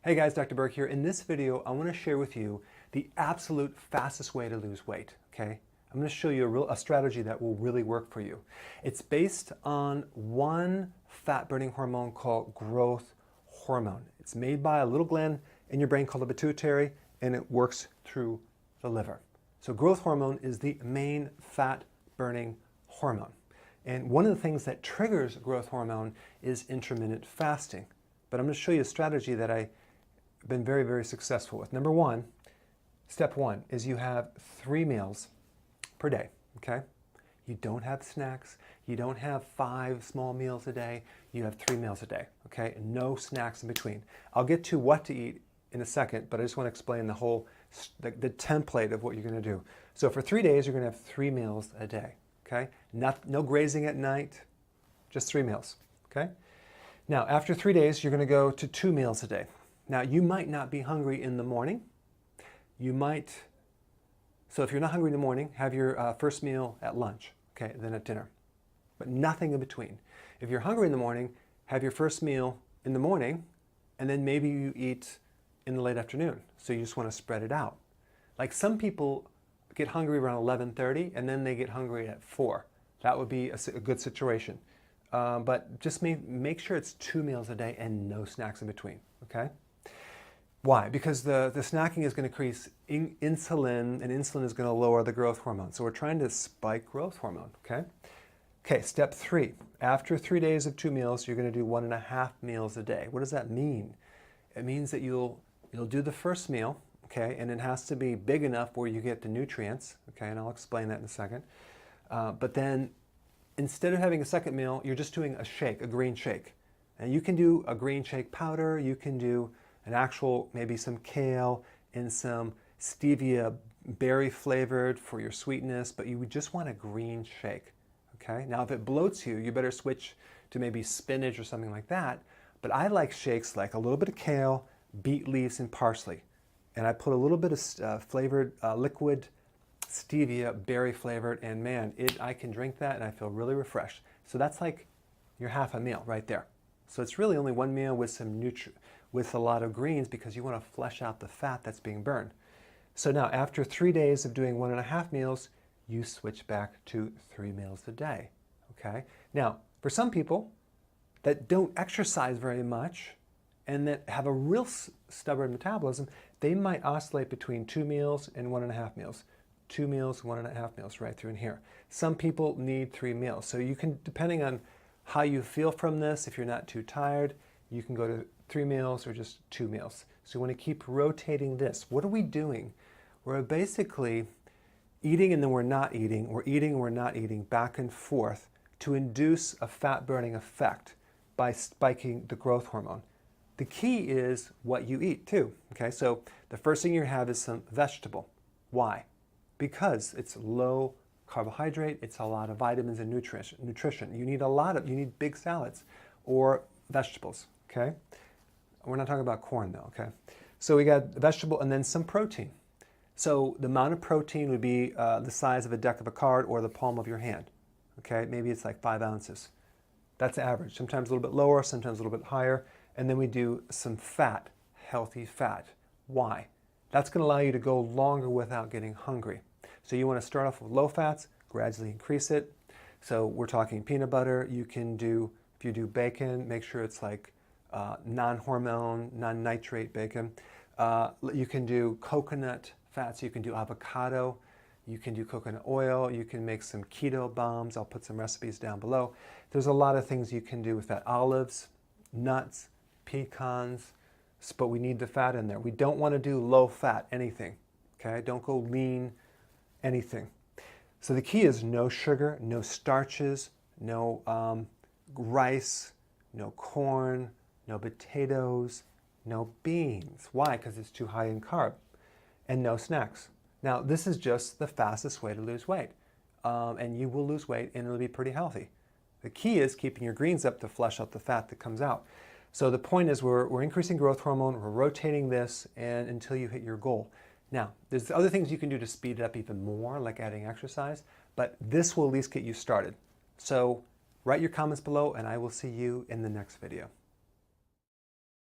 Hey guys, Dr. Berg here. In this video, I want to share with you the absolute fastest way to lose weight, okay? I'm going to show you a strategy that will really work for you. It's based on one fat-burning hormone called growth hormone. It's made by a little gland in your brain called the pituitary, and it works through the liver. So growth hormone is the main fat-burning hormone. And one of the things that triggers growth hormone is intermittent fasting. But I'm going to show you a strategy that I've been very, very successful with. Number one, step one is you have 3 meals per day, okay? You don't have snacks. You don't have 5 small meals a day. You have 3 meals a day, okay? No snacks in between. I'll get to what to eat in a second, but I just want to explain the whole, the template of what you're going to do. So for 3 days, you're going to have 3 meals a day, okay? No grazing at night, just 3 meals, okay? Now, after 3 days, you're going to go to 2 meals a day. Now, you might not be hungry in the morning. So if you're not hungry in the morning, have your first meal at lunch, okay, then at dinner, but nothing in between. If you're hungry in the morning, have your first meal in the morning, and then maybe you eat in the late afternoon. So you just want to spread it out. Like some people get hungry around 11:30, and then they get hungry at 4. That would be a good situation. But just make sure it's 2 meals a day and no snacks in between, okay? Why? Because the snacking is going to increase insulin, and insulin is going to lower the growth hormone. So we're trying to spike growth hormone, okay? Okay, step 3. After 3 days of 2 meals, you're going to do 1.5 meals a day. What does that mean? It means that you'll do the first meal, okay, and it has to be big enough where you get the nutrients, okay, and I'll explain that in a second. But then instead of having a second meal, you're just doing a shake, a green shake. And you can do a green shake powder, you can do an actual, maybe some kale and some stevia berry flavored for your sweetness, but you would just want a green shake, okay? Now, if it bloats you, you better switch to maybe spinach or something like that. But I like shakes like a little bit of kale, beet leaves, and parsley. And I put a little bit of flavored liquid stevia berry flavored, and man, I can drink that and I feel really refreshed. So that's like your half a meal right there. So it's really only 1 meal with with a lot of greens, because you want to flesh out the fat that's being burned. So now after 3 days of doing 1.5 meals, you switch back to 3 meals a day, okay? Now, for some people that don't exercise very much and that have a real stubborn metabolism, they might oscillate between 2 meals and 1.5 meals. 2 meals, 1.5 meals, right through in here. Some people need 3 meals. So you can, depending on how you feel from this, if you're not too tired, you can go to 3 meals or just 2 meals. So you want to keep rotating this. What are we doing? We're basically eating and then we're not eating, or eating and we're not eating, back and forth to induce a fat-burning effect by spiking the growth hormone. The key is what you eat too, okay? So the first thing you have is some vegetable. Why? Because it's low carbohydrate, it's a lot of vitamins and nutrition. You need big salads or vegetables, okay? We're not talking about corn though, okay? So we got vegetable and then some protein. So the amount of protein would be the size of a deck of a card or the palm of your hand, okay? Maybe it's like 5 ounces. That's average. Sometimes a little bit lower, sometimes a little bit higher. And then we do some fat, healthy fat. Why? That's going to allow you to go longer without getting hungry. So you want to start off with low fats, gradually increase it. So we're talking peanut butter. You can do, if you do bacon, make sure it's like non-hormone, non-nitrate bacon. You can do coconut fats. You can do avocado. You can do coconut oil. You can make some keto bombs. I'll put some recipes down below. There's a lot of things you can do with that. Olives, nuts, pecans, but we need the fat in there. We don't want to do low fat anything, okay? Don't go lean anything. So the key is no sugar, no starches, no rice, no corn, no potatoes, no beans. Why? Because it's too high in carb. And no snacks. Now, this is just the fastest way to lose weight. And you will lose weight and it'll be pretty healthy. The key is keeping your greens up to flush out the fat that comes out. So the point is we're increasing growth hormone, we're rotating this and until you hit your goal. Now, there's other things you can do to speed it up even more, like adding exercise, but this will at least get you started. So write your comments below and I will see you in the next video.